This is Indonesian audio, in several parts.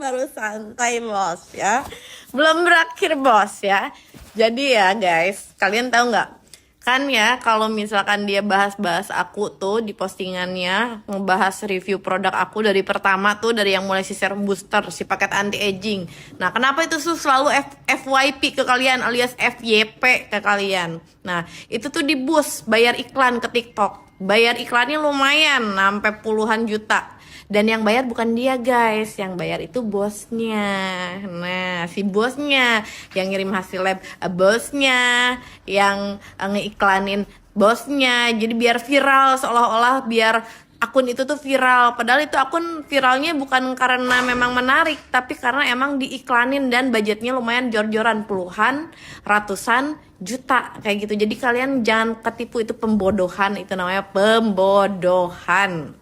Baru santai bos ya. Belum berakhir bos ya. Jadi ya guys, kalian tahu nggak? Kan ya kalau misalkan dia bahas-bahas aku tuh di postingannya, ngebahas review produk aku dari pertama tuh, dari yang mulai si serum booster, si paket anti aging. Nah kenapa itu tuh selalu FYP ke kalian alias FYP ke kalian. Nah itu tuh di boost bayar iklan ke TikTok. Bayar iklannya lumayan sampai puluhan juta. Dan yang bayar bukan dia guys, yang bayar itu bosnya. Nah si bosnya yang ngirim hasil lab, bosnya yang ngeiklanin bosnya. Jadi biar viral, seolah-olah biar akun itu tuh viral. Padahal itu akun viralnya bukan karena memang menarik, tapi karena emang diiklanin dan budgetnya lumayan jor-joran, puluhan, ratusan juta kayak gitu. Jadi kalian jangan ketipu, itu pembodohan, itu namanya pembodohan.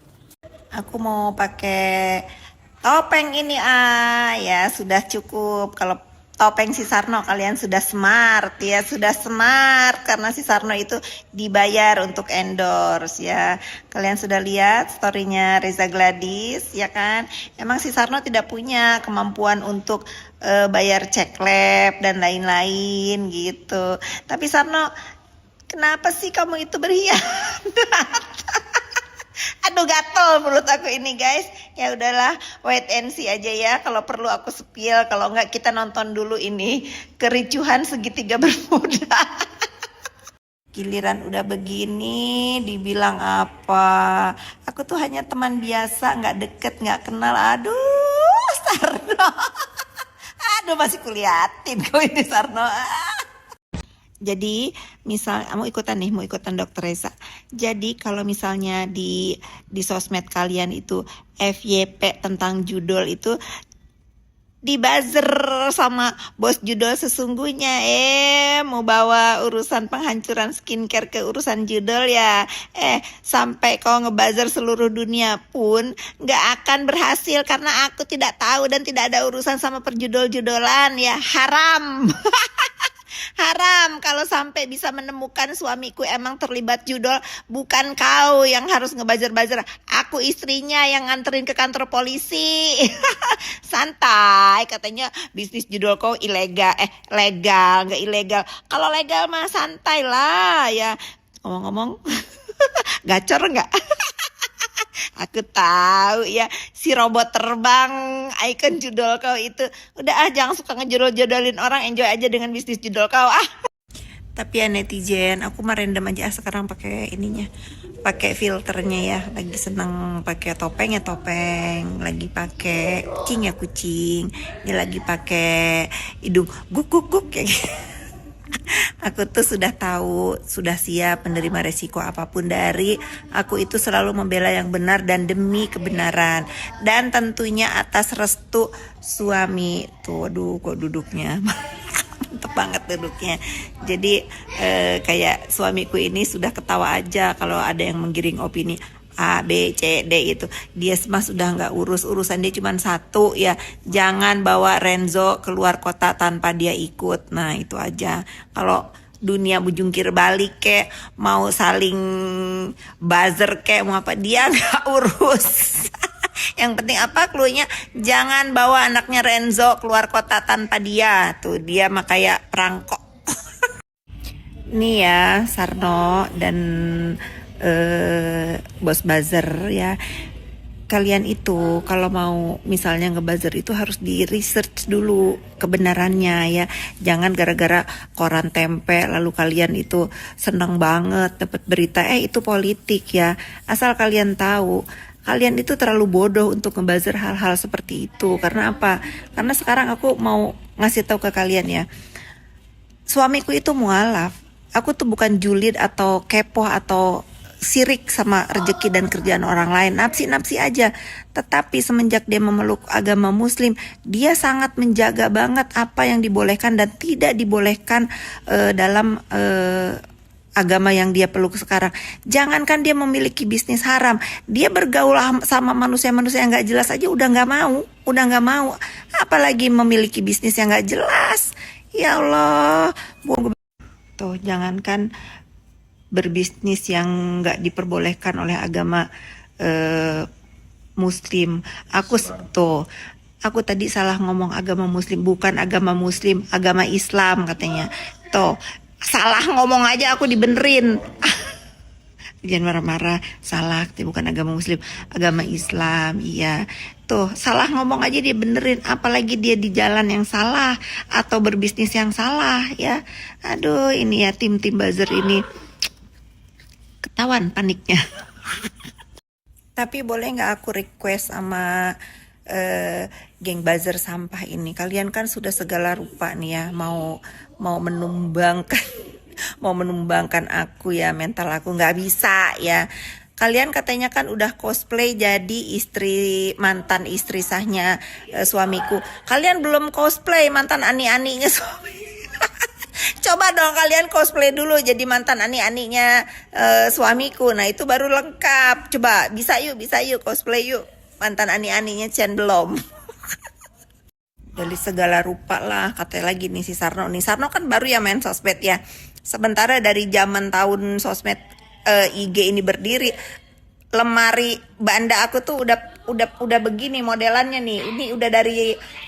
Aku mau pakai topeng ini ya sudah cukup. Kalau topeng si Sarno kalian sudah smart ya, sudah smart karena si Sarno itu dibayar untuk endorse ya. Kalian sudah lihat storynya Reza Gladys ya kan? Emang si Sarno tidak punya kemampuan untuk bayar cek lab dan lain-lain gitu. Tapi Sarno, kenapa sih kamu itu berkhianat? Aduh gatel menurut aku ini guys. Ya udahlah, wait and see aja ya. Kalau perlu aku spill, kalau enggak kita nonton dulu ini kericuhan segitiga bermuda. Giliran udah begini dibilang apa? Aku tuh hanya teman biasa, nggak deket, nggak kenal. Aduh Sarno. Aduh masih kuliatin kau ini Sarno. Jadi misal mau ikutan Dokter Reza. Jadi kalau misalnya di sosmed kalian itu FYP tentang judul itu dibuzzer sama bos judul sesungguhnya, mau bawa urusan penghancuran skincare ke urusan judul ya, sampai kau ngebuzzer seluruh dunia pun nggak akan berhasil karena aku tidak tahu dan tidak ada urusan sama perjudul-judolan ya, haram. Haram kalau sampai bisa menemukan suamiku emang terlibat judul, bukan kau yang harus ngebazar-bazar. Aku istrinya yang nganterin ke kantor polisi. Santai, katanya bisnis judul kau ilegal, legal, nggak ilegal. Kalau legal mah santai lah ya. Ngomong-ngomong, gacor nggak? Aku tahu ya, si robot terbang icon judul kau itu. Udah jangan suka ngejodol-jodolin orang, enjoy aja dengan bisnis judul kau Tapi ya netizen, aku mah random aja sekarang pakai ininya, pakai filternya ya. Lagi seneng pakai topeng ya topeng, lagi pakai kucing ya kucing, ini lagi pakai hidung guk guk guk kayak gitu. Aku tuh sudah tahu, sudah siap menerima resiko apapun dari aku itu selalu membela yang benar dan demi kebenaran. Dan tentunya atas restu suami. Tuh, aduh kok duduknya. Mantep banget duduknya. Jadi kayak suamiku ini sudah ketawa aja kalau ada yang menggiring opini A, B, C, D itu. Dia mah sudah nggak urusan dia cuma satu ya. Jangan bawa Renzo keluar kota tanpa dia ikut. Nah itu aja. Kalau dunia bujungkir balik kek, mau saling buzzer kek, mau apa, dia nggak urus. Yang penting apa cluenya? Jangan bawa anaknya Renzo keluar kota tanpa dia. Tuh dia mah kayak perangkok. Nih ya Sarno dan bos buzzer ya, kalian itu kalau mau misalnya ngebuzzer itu harus di research dulu kebenarannya ya. Jangan gara-gara koran tempe lalu kalian itu senang banget dapat berita itu politik ya. Asal kalian tahu, kalian itu terlalu bodoh untuk ngebuzzer hal-hal seperti itu. Karena apa? Karena sekarang aku mau ngasih tahu ke kalian ya, suamiku itu mualaf. Aku tuh bukan julid atau kepo atau sirik sama rezeki dan kerjaan orang lain, napsi-napsi aja. Tetapi semenjak dia memeluk agama muslim, dia sangat menjaga banget apa yang dibolehkan dan tidak dibolehkan dalam agama yang dia peluk sekarang. Jangankan dia memiliki bisnis haram, dia bergaul sama manusia-manusia yang gak jelas aja udah gak mau, apalagi memiliki bisnis yang gak jelas. Ya Allah, tuh jangankan berbisnis yang nggak diperbolehkan oleh agama muslim. Aku tuh aku tadi salah ngomong agama muslim, bukan agama muslim, agama Islam katanya. Tuh, salah ngomong aja aku dibenerin. Jangan marah-marah, salah, bukan agama muslim, agama Islam, iya. Tuh, salah ngomong aja dia benerin, apalagi dia di jalan yang salah atau berbisnis yang salah ya. Aduh, ini ya tim-tim buzzer ini ketahuan paniknya. Tapi boleh nggak aku request sama geng buzzer sampah ini? Kalian kan sudah segala rupa nih ya, mau menumbangkan mau menumbangkan aku ya, mental aku nggak bisa ya. Kalian katanya kan udah cosplay jadi mantan istri sahnya suamiku. Kalian belum cosplay mantan ani-aninya suami. Coba dong kalian cosplay dulu jadi mantan ani-aninya suamiku. Nah itu baru lengkap. Coba bisa yuk cosplay yuk mantan ani-aninya Chen belum. Dari segala rupa lah katanya lagi nih si Sarno. Nih Sarno kan baru ya main sosmed ya. Sementara dari zaman tahun sosmed IG ini berdiri, lemari banda aku tuh udah begini modelannya nih.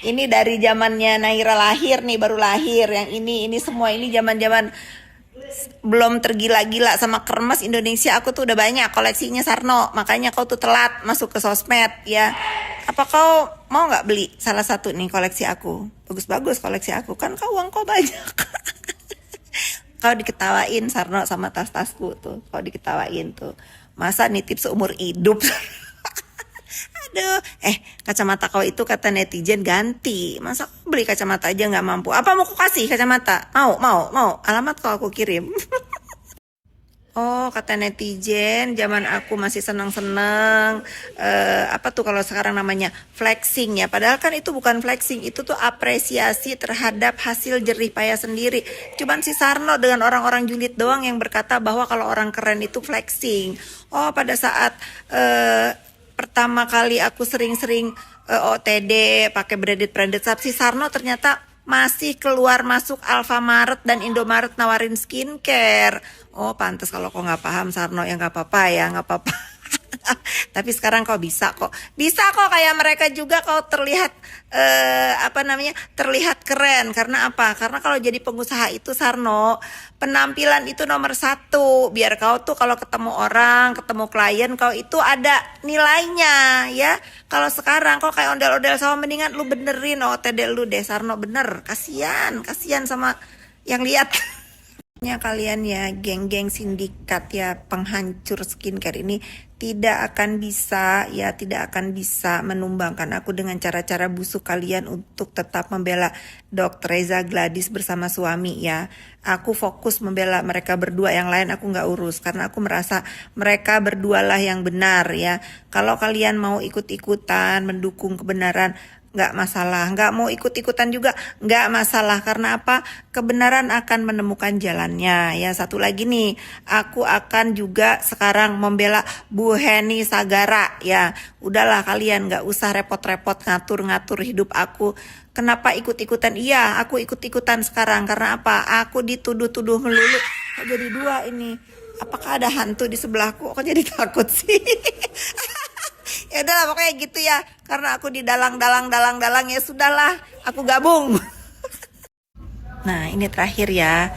Ini dari zamannya Naira lahir nih, baru lahir. Yang ini semua ini zaman-zaman belum tergila-gila sama kermes Indonesia. Aku tuh udah banyak koleksinya Sarno. Makanya kau tuh telat masuk ke sosmed ya. Apa kau mau nggak beli salah satu nih koleksi aku? Bagus-bagus koleksi aku, kan kau uang kau banyak. Kau diketawain Sarno sama tas-tasku tuh. Kau diketawain tuh. Masa nitip seumur hidup. Aduh, kacamata kau itu kata netizen ganti. Masa kau beli kacamata aja nggak mampu? Apa mau kau kasih kacamata? Mau. Alamat kau aku kirim. Oh, kata netizen, zaman aku masih senang-senang, apa tuh kalau sekarang namanya flexing ya. Padahal kan itu bukan flexing, itu tuh apresiasi terhadap hasil jerih payah sendiri. Cuman si Sarno dengan orang-orang julid doang yang berkata bahwa kalau orang keren itu flexing. Oh, pada saat pertama kali aku sering-sering OTD pakai branded shop, si Sarno ternyata masih keluar masuk Alfamaret dan Indomaret nawarin skincare. Oh pantas kalau kau nggak paham Sarno, ya nggak apa-apa ya, nggak apa-apa. Tapi sekarang kau bisa kok kayak mereka juga kau terlihat terlihat keren. Karena apa? Karena kalau jadi pengusaha itu Sarno, penampilan itu nomor satu. Biar kau tuh kalau ketemu orang, ketemu klien, kau itu ada nilainya ya. Kalau sekarang kau kayak ondel-ondel sama, mendingan lu benerin OTD lu deh Sarno, bener. Kasian sama yang lihat. Kalian ya geng-geng sindikat ya penghancur skincare ini tidak akan bisa menumbangkan aku dengan cara-cara busuk kalian untuk tetap membela Dr. Reza Gladys bersama suami ya. Aku fokus membela mereka berdua, yang lain aku nggak urus karena aku merasa mereka berdua lah yang benar ya. Kalau kalian mau ikut-ikutan mendukung kebenaran, nggak masalah. Nggak mau ikut-ikutan juga nggak masalah. Karena apa? Kebenaran akan menemukan jalannya ya. Satu lagi nih, aku akan juga sekarang membela Bu Heni Sagara ya. Udahlah kalian nggak usah repot-repot ngatur-ngatur hidup aku. Kenapa ikut-ikutan? Iya, aku ikut-ikutan sekarang. Karena apa? Aku dituduh-tuduh melulu. Kok jadi dua ini? Apakah ada hantu di sebelahku? Kok jadi takut sih? Ya udahlah pokoknya gitu ya, karena aku di dalang ya sudahlah, aku gabung. Nah ini terakhir ya,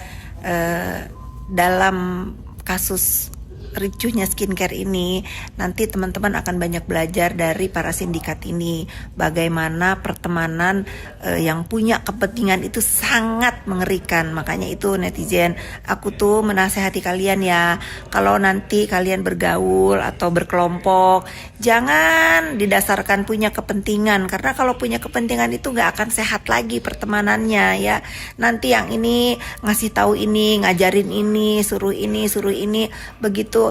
dalam kasus ricuhnya skincare ini, nanti teman-teman akan banyak belajar dari para sindikat ini, bagaimana pertemanan yang punya kepentingan itu sangat mengerikan. Makanya itu netizen, aku tuh menasehati kalian ya, kalau nanti kalian bergaul atau berkelompok, jangan didasarkan punya kepentingan, karena kalau punya kepentingan itu nggak akan sehat lagi pertemanannya ya. Nanti yang ini ngasih tahu ini, ngajarin ini, suruh ini, begitu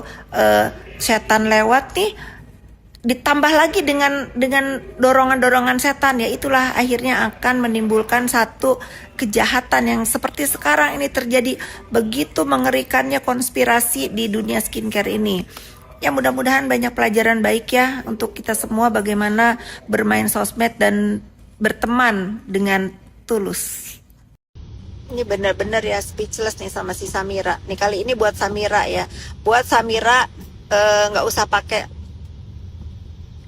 setan lewat nih, ditambah lagi dengan dorongan-dorongan setan ya, itulah akhirnya akan menimbulkan satu kejahatan yang seperti sekarang ini terjadi. Begitu mengerikannya konspirasi di dunia skincare ini. Ya mudah-mudahan banyak pelajaran baik ya untuk kita semua, bagaimana bermain sosmed dan berteman dengan tulus. Ini benar-benar ya speechless nih sama si Samira. Nih kali ini buat Samira ya. Buat Samira nggak usah pakai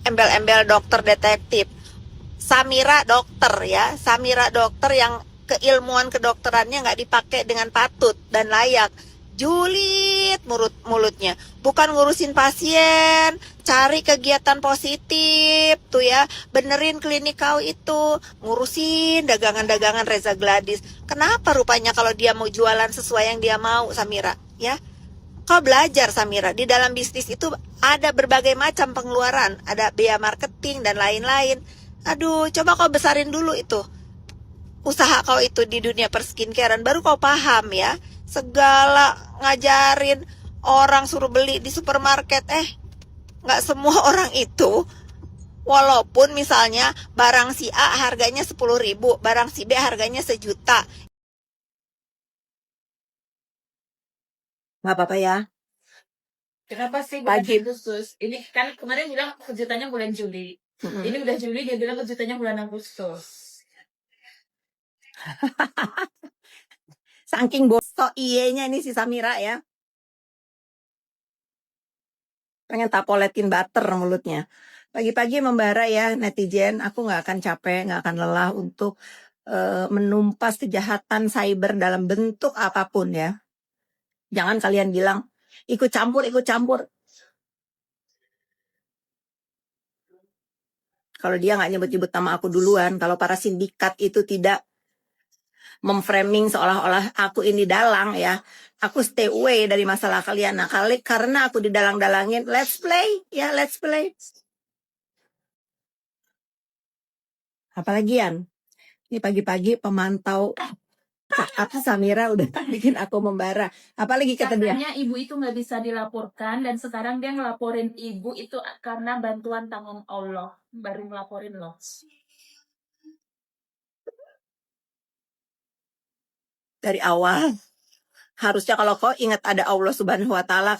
embel-embel dokter detektif. Samira dokter ya, Samira dokter yang keilmuan kedokterannya nggak dipakai dengan patut dan layak. Julid mulutnya, bukan ngurusin pasien, cari kegiatan positif tuh ya, benerin klinik kau itu, ngurusin dagangan-dagangan Reza Gladys. Kenapa rupanya kalau dia mau jualan sesuai yang dia mau, Samira ya? Kau belajar, Samira, di dalam bisnis itu ada berbagai macam pengeluaran, ada biaya marketing dan lain-lain. Aduh, coba kau besarin dulu itu usaha kau itu di dunia perskincarean, baru kau paham ya. Segala ngajarin orang suruh beli di supermarket, nggak semua orang itu, walaupun misalnya barang si A harganya 10.000, barang si B harganya 1 juta. Nggak apa-apa ya. Kenapa sih Pagi. bukan Agustus? Ini kan kemarin bilang kejutannya bulan Juli. Ini udah Juli, dia bilang kejutannya bulan Agustus. Saking bosok iyenya ini si Samira ya. Pengen tapoletin butter mulutnya. Pagi-pagi membara ya netizen, aku nggak akan capek, nggak akan lelah untuk menumpas kejahatan cyber dalam bentuk apapun ya. Jangan kalian bilang, ikut campur. Kalau dia nggak nyebut-nyebut nama aku duluan, kalau para sindikat itu tidak memframing seolah-olah aku ini dalang ya, aku stay away dari masalah kalian. Nah, karena aku didalang-dalangin, let's play. Apalagian, ini pagi-pagi pemantau apa Samira udah bikin aku membara. Apalagi kata dia? Katanya ibu itu nggak bisa dilaporkan dan sekarang dia ngelaporin ibu itu karena bantuan tangan Allah. Baru ngelaporin loh. Dari awal, harusnya kalau kau ingat ada Allah Subhanahu wa Ta'ala,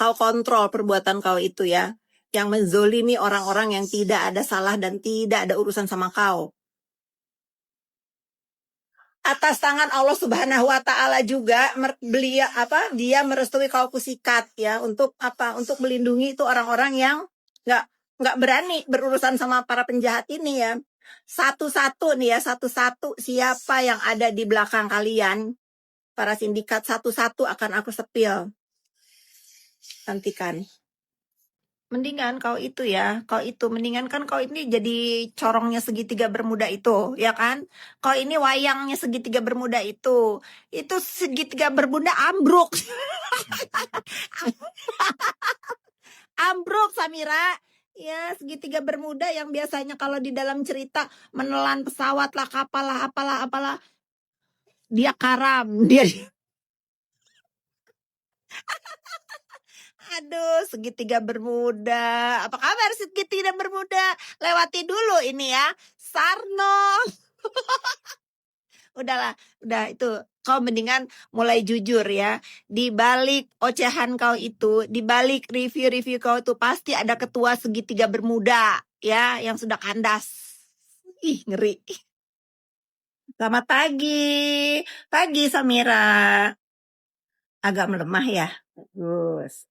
kau kontrol perbuatan kau itu ya, yang menzolimi orang-orang yang tidak ada salah dan tidak ada urusan sama kau. Atas tangan Allah Subhanahu wa Ta'ala juga dia merestui kau kusikat ya, untuk apa? Untuk melindungi itu orang-orang yang nggak berani berurusan sama para penjahat ini ya. Satu-satu siapa yang ada di belakang kalian, para sindikat, satu-satu akan aku sepil. Nantikan. Mendingan kau ini jadi corongnya segitiga bermuda itu, ya kan? Kau ini wayangnya segitiga bermuda itu segitiga bermuda ambruk. Ambruk, Samira. Ya, segitiga bermuda yang biasanya kalau di dalam cerita menelan pesawat lah, kapal lah, apalah. Dia karam, dia aduh, segitiga bermuda. Apa kabar segitiga bermuda? Lewati dulu ini ya, Sarno. Udah itu. Kau mendingan mulai jujur ya. Di balik ocehan kau itu, di balik review-review kau itu pasti ada ketua segitiga bermuda ya, yang sudah kandas. Ih, ngeri. Selamat pagi. Pagi, Samira. Agak melemah ya. Bagus.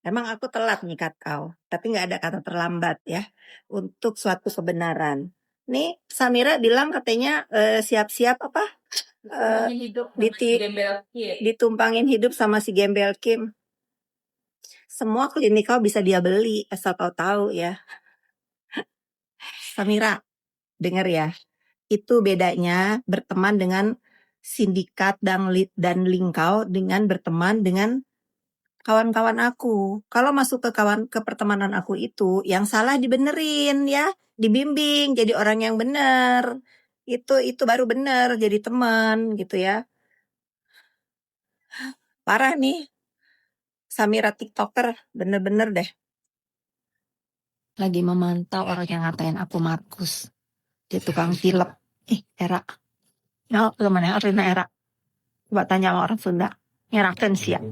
Emang aku telat nyikat kau, tapi nggak ada kata terlambat ya untuk suatu kebenaran. Nih, Samira bilang katanya siap-siap apa? Ditumpangin hidup sama si Gembel Kim. Semua klinik kau bisa dia beli, asal kau tahu ya. Samira, denger ya. Itu bedanya berteman dengan sindikat dan link kau dengan berteman dengan kawan-kawan aku. Kalau masuk ke pertemanan aku itu, yang salah dibenerin ya, dibimbing jadi orang yang bener. Itu baru bener jadi teman gitu ya. Parah nih. Samira TikToker bener-bener deh. Lagi memantau orang yang ngatain aku Markus. Dia tukang tilep. Era. Ya, kemana Rina Era? Coba tanya sama orang Sunda. Nyerahkan sih ya.